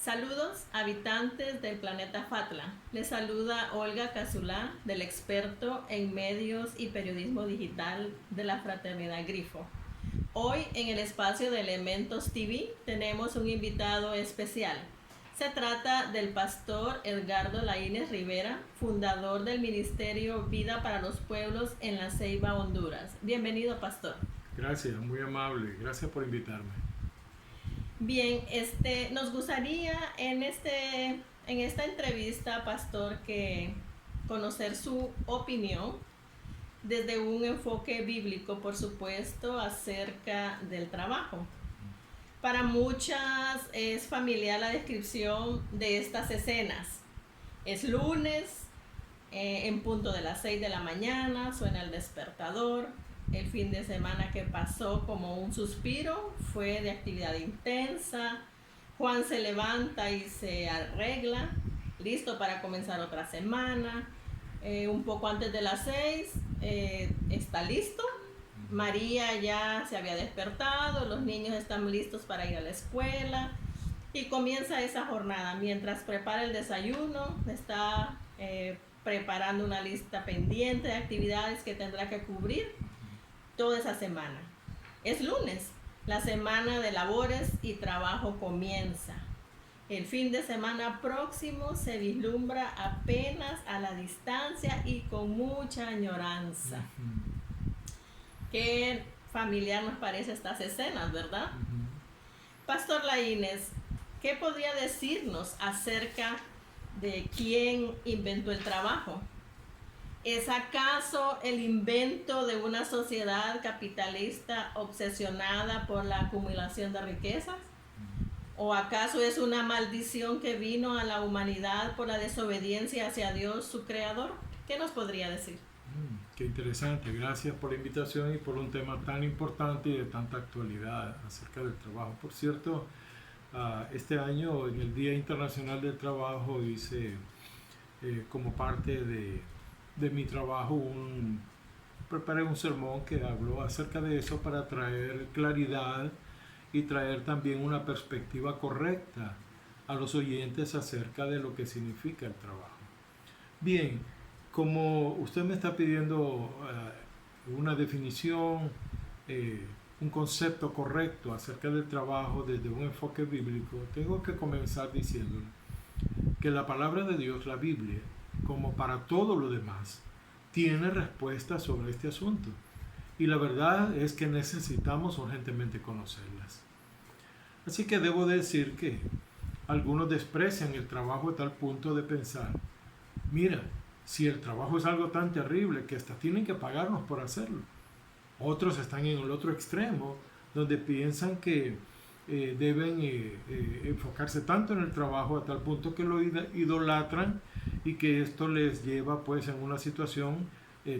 Saludos, habitantes del planeta Fatla. Les saluda Olga Casulá, del experto en medios y periodismo digital de la Fraternidad Grifo. Hoy en el espacio de Elementos TV tenemos un invitado especial. Se trata del pastor Edgardo Laínez Rivera, fundador del Ministerio Vida para los Pueblos en La Ceiba, Honduras. Bienvenido, pastor. Gracias, muy amable. Gracias por invitarme. Bien, nos gustaría en esta entrevista, pastor, que conocer su opinión desde un enfoque bíblico, por supuesto, acerca del trabajo. Para muchas es familiar la descripción de estas escenas. Es lunes, en punto de las 6 de la mañana, suena el despertador. El fin de semana que pasó como un suspiro fue de actividad intensa. Juan se levanta y se arregla, listo para comenzar otra semana. Un poco antes de las 6 está listo. María ya se había despertado, los niños están listos para ir a la escuela y comienza esa jornada. Mientras prepara el desayuno, está preparando una lista pendiente de actividades que tendrá que cubrir toda esa semana. Es lunes, la semana de labores y trabajo comienza. El fin de semana próximo se vislumbra apenas a la distancia y con mucha añoranza. Qué familiar nos parece estas escenas, ¿verdad? Pastor Laínez, ¿qué podría decirnos acerca de quién inventó el trabajo? ¿Es acaso el invento de una sociedad capitalista obsesionada por la acumulación de riquezas? ¿O acaso es una maldición que vino a la humanidad por la desobediencia hacia Dios, su creador? ¿Qué nos podría decir? Qué interesante. Gracias por la invitación y por un tema tan importante y de tanta actualidad acerca del trabajo. Por cierto, este año en el Día Internacional del Trabajo hice como parte de mi trabajo preparé un sermón que habló acerca de eso para traer claridad y traer también una perspectiva correcta a los oyentes acerca de lo que significa el trabajo. Bien, como usted me está pidiendo una definición, un concepto correcto acerca del trabajo desde un enfoque bíblico, tengo que comenzar diciendo que la palabra de Dios, la Biblia, como para todo lo demás, tiene respuestas sobre este asunto. Y la verdad es que necesitamos urgentemente conocerlas. Así que debo decir que algunos desprecian el trabajo a tal punto de pensar, mira, si el trabajo es algo tan terrible que hasta tienen que pagarnos por hacerlo. Otros están en el otro extremo, donde piensan que deben enfocarse tanto en el trabajo a tal punto que lo idolatran y que esto les lleva pues en una situación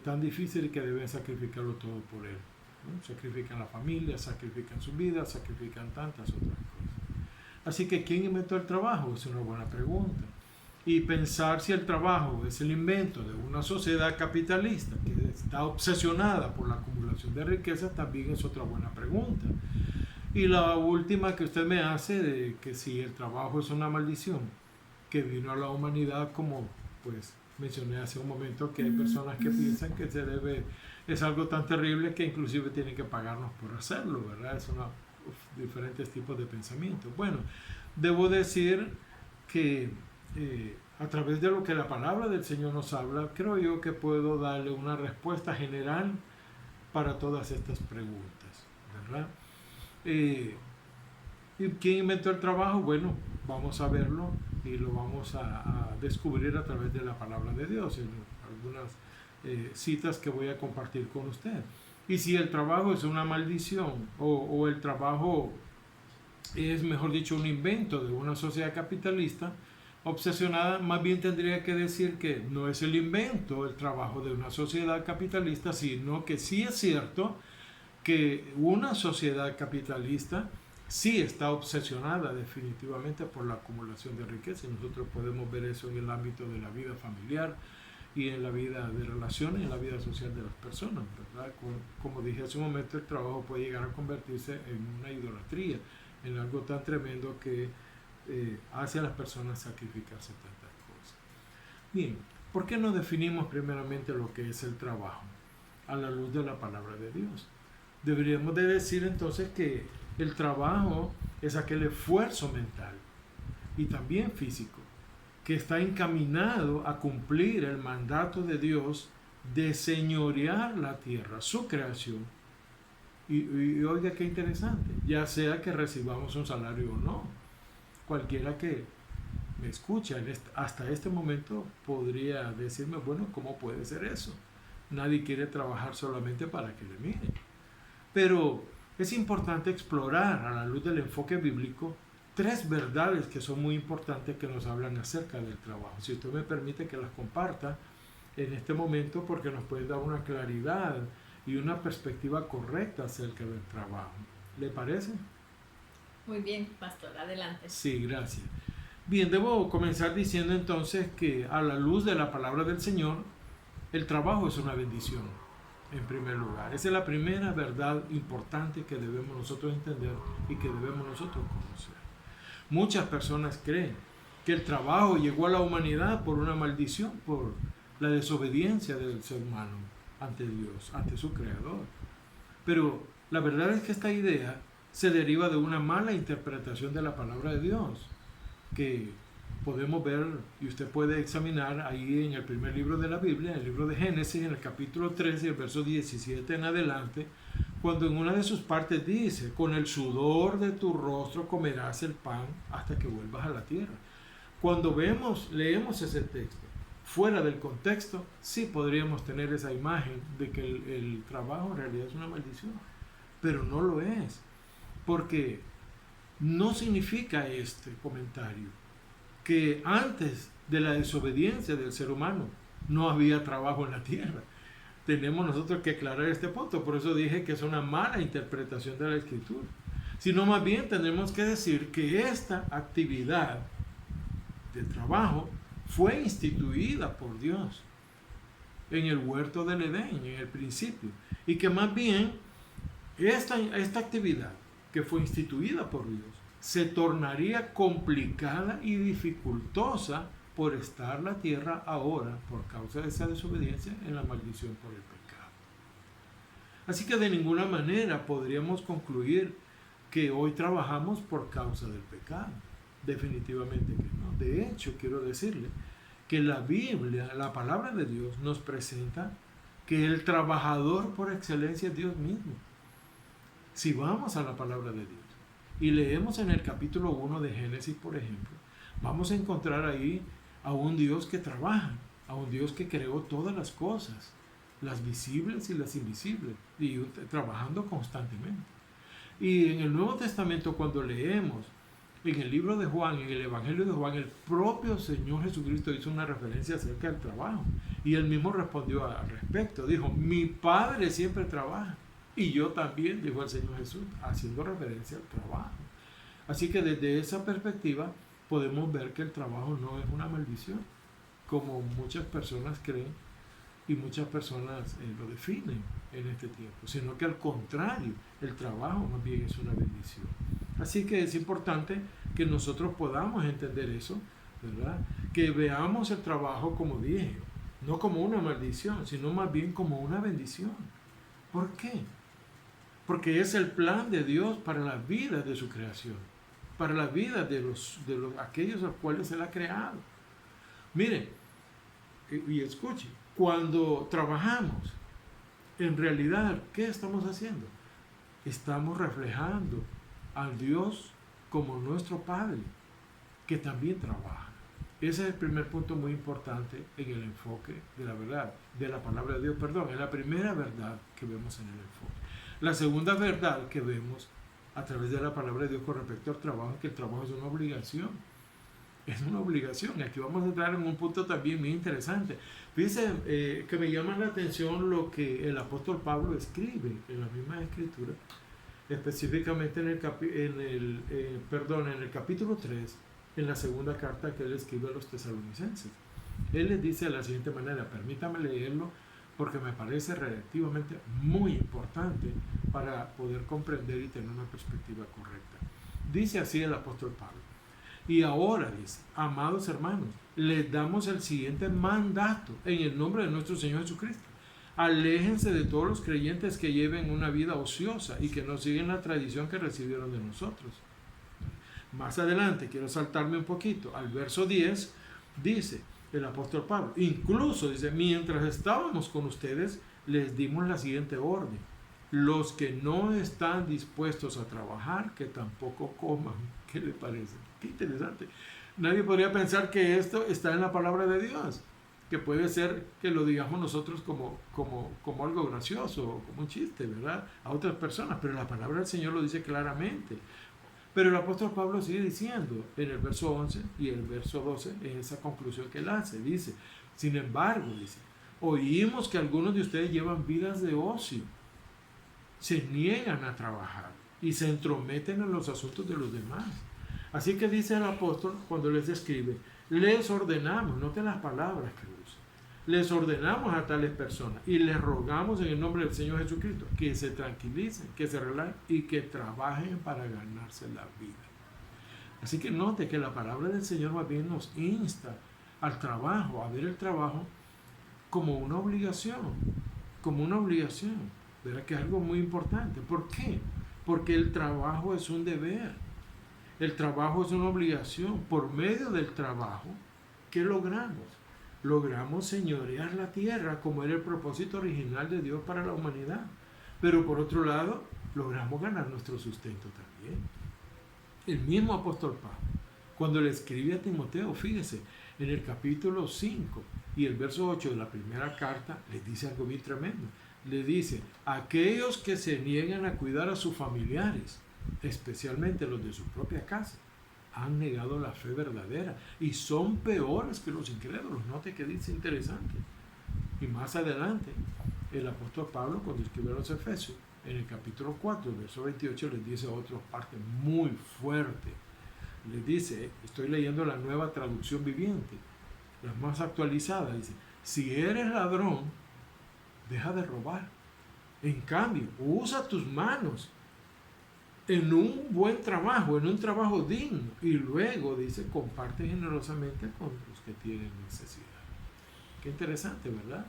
tan difícil que deben sacrificarlo todo por él, ¿no? Sacrifican la familia, sacrifican su vida, sacrifican tantas otras cosas. Así que ¿quién inventó el trabajo? Es una buena pregunta. Y pensar si el trabajo es el invento de una sociedad capitalista que está obsesionada por la acumulación de riquezas también es otra buena pregunta. Y la última que usted me hace de que si el trabajo es una maldición que vino a la humanidad, como pues mencioné hace un momento, que hay personas que piensan que es algo tan terrible que inclusive tienen que pagarnos por hacerlo, ¿verdad? Es diferentes tipos de pensamientos. Bueno, debo decir que a través de lo que la palabra del Señor nos habla, creo yo que puedo darle una respuesta general para todas estas preguntas, ¿verdad? ¿Y quién inventó el trabajo? Bueno, vamos a verlo y lo vamos a descubrir a través de la palabra de Dios, en algunas citas que voy a compartir con usted. Y si el trabajo es una maldición o el trabajo es, mejor dicho, un invento de una sociedad capitalista obsesionada, más bien tendría que decir que no es el invento, el trabajo de una sociedad capitalista, sino que sí es cierto que una sociedad capitalista sí está obsesionada definitivamente por la acumulación de riqueza. Y nosotros podemos ver eso en el ámbito de la vida familiar y en la vida de relaciones y en la vida social de las personas, ¿verdad? Como dije hace un momento, el trabajo puede llegar a convertirse en una idolatría, en algo tan tremendo que hace a las personas sacrificarse tantas cosas. Bien, ¿por qué no definimos primeramente lo que es el trabajo a la luz de la palabra de Dios? Deberíamos de decir entonces que el trabajo es aquel esfuerzo mental y también físico que está encaminado a cumplir el mandato de Dios de señorear la tierra, su creación. Y oiga qué interesante, ya sea que recibamos un salario o no. Cualquiera que me escucha hasta este momento podría decirme, bueno, ¿cómo puede ser eso? Nadie quiere trabajar solamente para que le miren. Pero es importante explorar a la luz del enfoque bíblico 3 verdades que son muy importantes que nos hablan acerca del trabajo. Si usted me permite que las comparta en este momento, porque nos puede dar una claridad y una perspectiva correcta acerca del trabajo. ¿Le parece? Muy bien, pastor, adelante. Sí, gracias. Bien, debo comenzar diciendo entonces que a la luz de la palabra del Señor, el trabajo es una bendición, en primer lugar. Esa es la primera verdad importante que debemos nosotros entender y que debemos nosotros conocer. Muchas personas creen que el trabajo llegó a la humanidad por una maldición, por la desobediencia del ser humano ante Dios, ante su Creador. Pero la verdad es que esta idea se deriva de una mala interpretación de la palabra de Dios, que podemos ver y usted puede examinar ahí en el primer libro de la Biblia, en el libro de Génesis, en el capítulo 13, el verso 17 en adelante, cuando en una de sus partes dice, con el sudor de tu rostro comerás el pan hasta que vuelvas a la tierra. Cuando leemos ese texto fuera del contexto, sí podríamos tener esa imagen de que el trabajo en realidad es una maldición, pero no lo es, porque no significa este comentario que antes de la desobediencia del ser humano no había trabajo en la tierra. Tenemos nosotros que aclarar este punto, por eso dije que es una mala interpretación de la Escritura, sino más bien tenemos que decir que esta actividad de trabajo fue instituida por Dios en el huerto del Edén, en el principio, y que más bien esta actividad que fue instituida por Dios se tornaría complicada y dificultosa por estar la tierra ahora, por causa de esa desobediencia, en la maldición por el pecado. Así que de ninguna manera podríamos concluir que hoy trabajamos por causa del pecado. Definitivamente que no. De hecho, quiero decirle que la Biblia, la palabra de Dios, nos presenta que el trabajador por excelencia es Dios mismo. Si vamos a la palabra de Dios y leemos en el capítulo 1 de Génesis, por ejemplo, vamos a encontrar ahí a un Dios que trabaja, a un Dios que creó todas las cosas, las visibles y las invisibles, y trabajando constantemente. Y en el Nuevo Testamento, cuando leemos en el libro de Juan, en el Evangelio de Juan, el propio Señor Jesucristo hizo una referencia acerca del trabajo. Y él mismo respondió al respecto. Dijo, mi Padre siempre trabaja. Y yo también, dijo el Señor Jesús, haciendo referencia al trabajo. Así que desde esa perspectiva podemos ver que el trabajo no es una maldición, como muchas personas creen y muchas personas lo definen en este tiempo, sino que al contrario, el trabajo más bien es una bendición. Así que es importante que nosotros podamos entender eso, ¿verdad? Que veamos el trabajo, como dije, no como una maldición, sino más bien como una bendición. ¿Por qué? Porque es el plan de Dios para la vida de su creación, para la vida de aquellos a los cuales Él ha creado. Mire, y escuche, cuando trabajamos, en realidad, ¿qué estamos haciendo? Estamos reflejando al Dios como nuestro Padre, que también trabaja. Ese es el primer punto muy importante en el enfoque de la verdad, de la palabra de Dios, perdón, es la primera verdad que vemos en el enfoque. La segunda verdad que vemos a través de la palabra de Dios con respecto al trabajo es que el trabajo es una obligación. Es una obligación. Aquí vamos a entrar en un punto también muy interesante. Fíjense que me llama la atención lo que el apóstol Pablo escribe en la misma escritura, específicamente en el capítulo 3, en la segunda carta que él escribe a los tesalonicenses. Él les dice de la siguiente manera, permítame leerlo porque me parece relativamente muy importante para poder comprender y tener una perspectiva correcta. Dice así el apóstol Pablo: Y ahora dice, amados hermanos, les damos el siguiente mandato en el nombre de nuestro Señor Jesucristo. Aléjense de todos los creyentes que lleven una vida ociosa y que no siguen la tradición que recibieron de nosotros. Más adelante, quiero saltarme un poquito, al verso 10, dice el apóstol Pablo, incluso dice, mientras estábamos con ustedes, les dimos la siguiente orden: los que no están dispuestos a trabajar, que tampoco coman. ¿Qué le parece? Qué interesante. Nadie podría pensar que esto está en la palabra de Dios, que puede ser que lo digamos nosotros como algo gracioso, como un chiste, ¿verdad? A otras personas, pero la palabra del Señor lo dice claramente. Pero el apóstol Pablo sigue diciendo en el verso 11 y el verso 12, en esa conclusión que él hace, dice, sin embargo, dice, oímos que algunos de ustedes llevan vidas de ocio, se niegan a trabajar y se entrometen en los asuntos de los demás. Así que dice el apóstol cuando les escribe, les ordenamos, noten las palabras que usa, les ordenamos a tales personas y les rogamos en el nombre del Señor Jesucristo que se tranquilicen, que se relajen y que trabajen para ganarse la vida. Así que note que la palabra del Señor más bien nos insta al trabajo, a ver el trabajo como una obligación, ¿verdad? Que es algo muy importante. ¿Por qué? Porque el trabajo es un deber, el trabajo es una obligación. Por medio del trabajo, ¿qué logramos? Logramos señorear la tierra como era el propósito original de Dios para la humanidad. Pero por otro lado, logramos ganar nuestro sustento también. El mismo apóstol Pablo, cuando le escribe a Timoteo, fíjese, en el capítulo 5 y el verso 8 de la primera carta, les dice algo bien tremendo. Le dice, aquellos que se niegan a cuidar a sus familiares, especialmente los de su propia casa, han negado la fe verdadera y son peores que los incrédulos. Note que dice interesante. Y más adelante, el apóstol Pablo, cuando escribe a los Efesios, en el capítulo 4, verso 28, les dice otra parte muy fuerte. Les dice, estoy leyendo la Nueva Traducción Viviente, la más actualizada, dice, si eres ladrón, deja de robar. En cambio, usa tus manos en un buen trabajo, en un trabajo digno, y luego dice, comparte generosamente con los que tienen necesidad. Qué interesante, ¿verdad?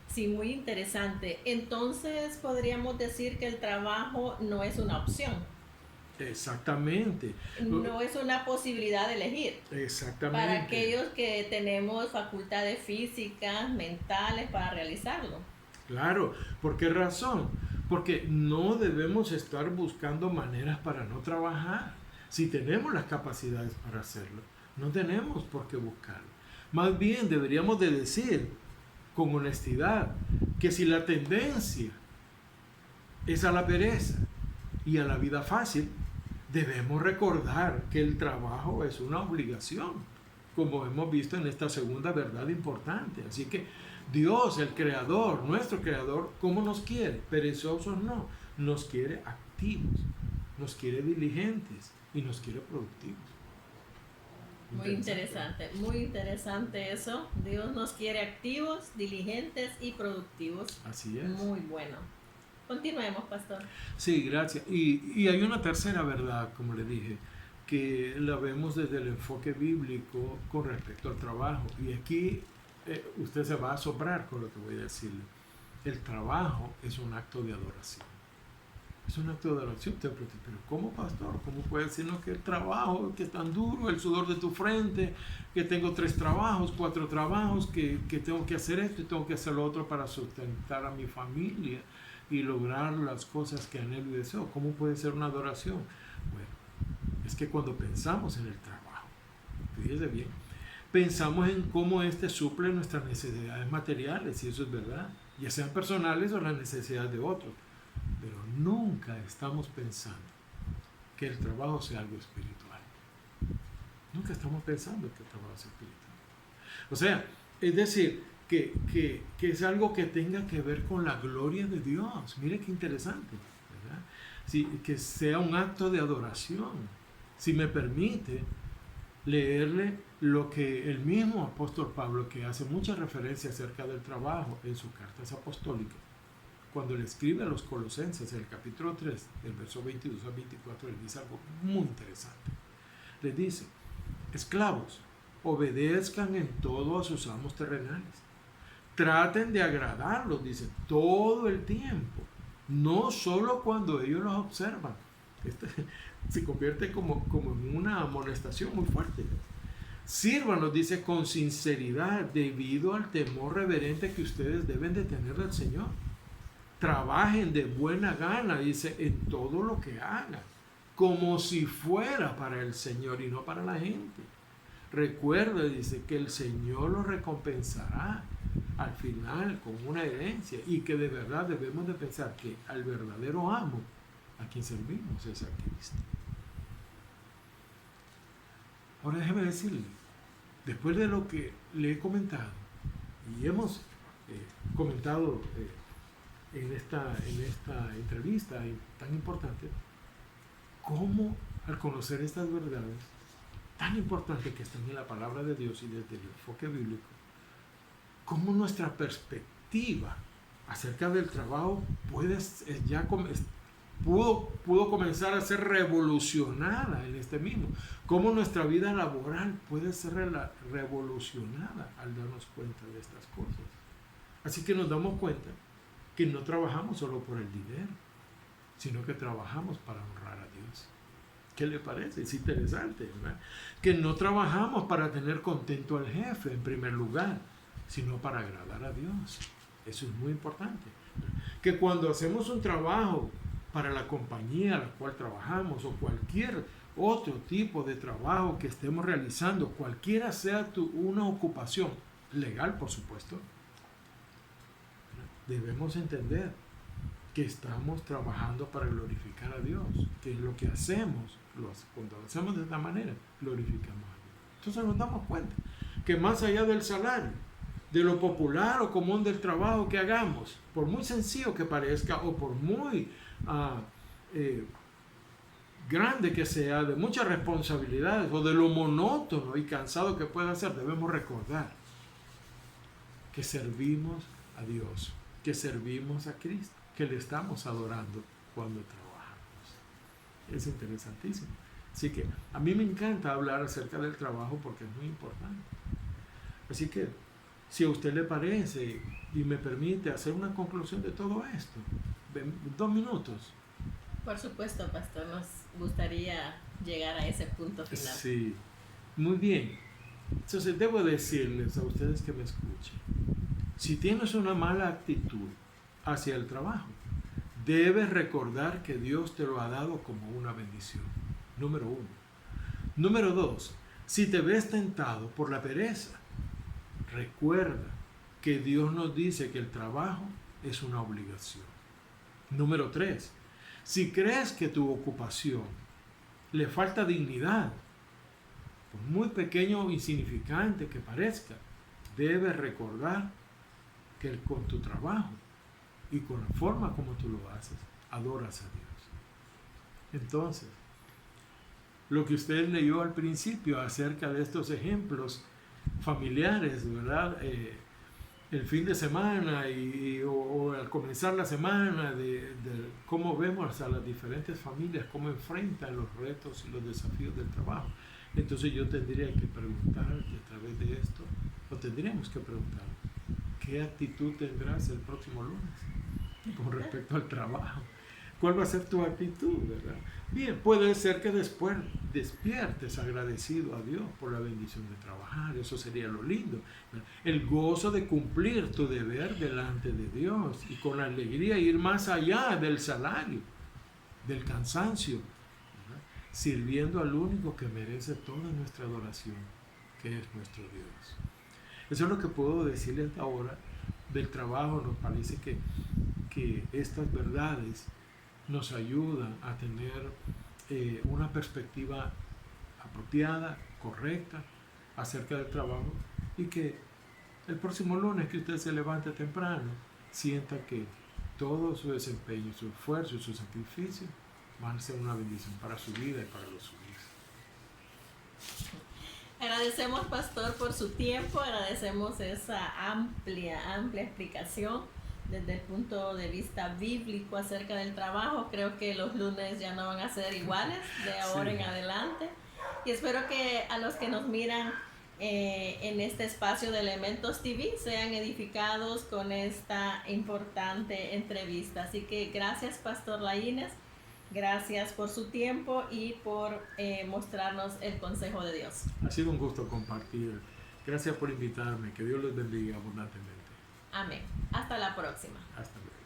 Sí, muy interesante. Entonces podríamos decir que el trabajo no es una opción. Exactamente. No es una posibilidad de elegir. Exactamente. Para aquellos que tenemos facultades físicas, mentales para realizarlo. Claro, ¿por qué razón? Porque no debemos estar buscando maneras para no trabajar. Si tenemos las capacidades para hacerlo, no tenemos por qué buscarlo. Más bien deberíamos de decir con honestidad que si la tendencia es a la pereza y a la vida fácil, debemos recordar que el trabajo es una obligación, como hemos visto en esta segunda verdad importante. Así que Dios, el Creador, nuestro Creador, ¿cómo nos quiere? Perezosos no, nos quiere activos, nos quiere diligentes y nos quiere productivos. Muy interesante eso. Dios nos quiere activos, diligentes y productivos. Así es. Muy bueno. Continuemos, pastor. Sí, gracias. Y hay una tercera verdad, como le dije, que la vemos desde el enfoque bíblico con respecto al trabajo. Y aquí usted se va a asombrar con lo que voy a decirle. El trabajo es un acto de adoración. Es un acto de adoración. Pero ¿cómo, pastor? ¿Cómo puede decirnos que el trabajo, que es tan duro, el sudor de tu frente, que tengo 3 trabajos, 4 trabajos, que tengo que hacer esto y tengo que hacer lo otro para sustentar a mi familia y lograr las cosas que anhelo y deseo? ¿Cómo puede ser una adoración? Bueno, es que cuando pensamos en el trabajo, fíjese bien, pensamos en cómo éste suple nuestras necesidades materiales, y eso es verdad, ya sean personales o las necesidades de otros. Pero nunca estamos pensando que el trabajo sea algo espiritual. Nunca estamos pensando que el trabajo sea espiritual. O sea, es decir, que es algo que tenga que ver con la gloria de Dios. Mire qué interesante, ¿verdad? Sí, que sea un acto de adoración. Si me permite leerle lo que el mismo apóstol Pablo, que hace mucha referencia acerca del trabajo en sus cartas apostólicas, cuando le escribe a los Colosenses en el capítulo 3, del verso 22 al 24, le dice algo muy interesante. Le dice, Esclavos, obedezcan en todo a sus amos terrenales. Traten de agradarlos, dice, todo el tiempo, no solo cuando ellos los observan. Se convierte como en una amonestación muy fuerte. Sírvanos, dice, con sinceridad, debido al temor reverente que ustedes deben de tener del Señor. Trabajen de buena gana, dice, en todo lo que hagan, como si fuera para el Señor y no para la gente. Recuerde, dice, que el Señor los recompensará al final con una herencia, y que de verdad debemos de pensar que al verdadero amo a quien servimos es a Cristo. Ahora déjeme decirle, después de lo que le he comentado, y hemos comentado en esta entrevista tan importante, cómo al conocer estas verdades tan importantes que están en la palabra de Dios y desde el enfoque bíblico, cómo nuestra perspectiva acerca del trabajo pudo comenzar a ser revolucionada en este mismo, cómo nuestra vida laboral puede ser revolucionada al darnos cuenta de estas cosas. Así que nos damos cuenta que no trabajamos solo por el dinero, sino que trabajamos para honrar a Dios. ¿Qué le parece? Es interesante, ¿verdad? Que no trabajamos para tener contento al jefe en primer lugar, sino para agradar a Dios. Eso es muy importante. Que cuando hacemos un trabajo para la compañía a la cual trabajamos, o cualquier otro tipo de trabajo que estemos realizando, cualquiera sea una ocupación legal, por supuesto, debemos entender que estamos trabajando para glorificar a Dios, que es lo que hacemos. Cuando lo hacemos de esta manera, glorificamos a Dios. Entonces nos damos cuenta que más allá del salario, de lo popular o común del trabajo que hagamos, por muy sencillo que parezca o por muy grande que sea, de muchas responsabilidades o de lo monótono y cansado que pueda ser, debemos recordar que servimos a Dios, que servimos a Cristo, que le estamos adorando cuando trabajamos. Es interesantísimo. Así que a mí me encanta hablar acerca del trabajo porque es muy importante. Así que si a usted le parece y me permite hacer una conclusión de todo esto, 2 minutos. Por supuesto, pastor, nos gustaría llegar a ese punto final. Sí, muy bien. Entonces debo decirles a ustedes que me escuchen, si tienes una mala actitud hacia el trabajo, debes recordar que Dios te lo ha dado como una bendición. Número 1. Número 2, si te ves tentado por la pereza, recuerda que Dios nos dice que el trabajo es una obligación. Número 3, si crees que tu ocupación le falta dignidad, por muy pequeño o insignificante que parezca, debes recordar que con tu trabajo y con la forma como tú lo haces, adoras a Dios. Entonces, lo que usted leyó al principio acerca de estos ejemplos familiares, ¿verdad? El fin de semana o al comenzar la semana, de cómo vemos a las diferentes familias, cómo enfrentan los retos y los desafíos del trabajo. Entonces yo tendría que preguntarte a través de esto, o tendríamos que preguntar, ¿qué actitud tendrás el próximo lunes con respecto al trabajo? ¿Cuál va a ser tu actitud, verdad? Bien, puede ser que después despiertes agradecido a Dios por la bendición de trabajar, eso sería lo lindo. El gozo de cumplir tu deber delante de Dios y con alegría ir más allá del salario, del cansancio, ¿verdad? Sirviendo al único que merece toda nuestra adoración, que es nuestro Dios. Eso es lo que puedo decirles ahora del trabajo. Nos parece que estas verdades nos ayudan a tener una perspectiva apropiada, correcta acerca del trabajo, y que el próximo lunes que usted se levante temprano sienta que todo su desempeño, su esfuerzo y su sacrificio van a ser una bendición para su vida y para los suyos. Agradecemos, pastor, por su tiempo, agradecemos esa amplia explicación desde el punto de vista bíblico acerca del trabajo. Creo que los lunes ya no van a ser iguales de ahora en adelante. Y espero que a los que nos miran en este espacio de Elementos TV sean edificados con esta importante entrevista. Así que gracias, Pastor Laínez. Gracias por su tiempo y por mostrarnos el consejo de Dios. Ha sido un gusto compartir. Gracias por invitarme. Que Dios les bendiga abundantemente. Amén. Hasta la próxima. Hasta luego.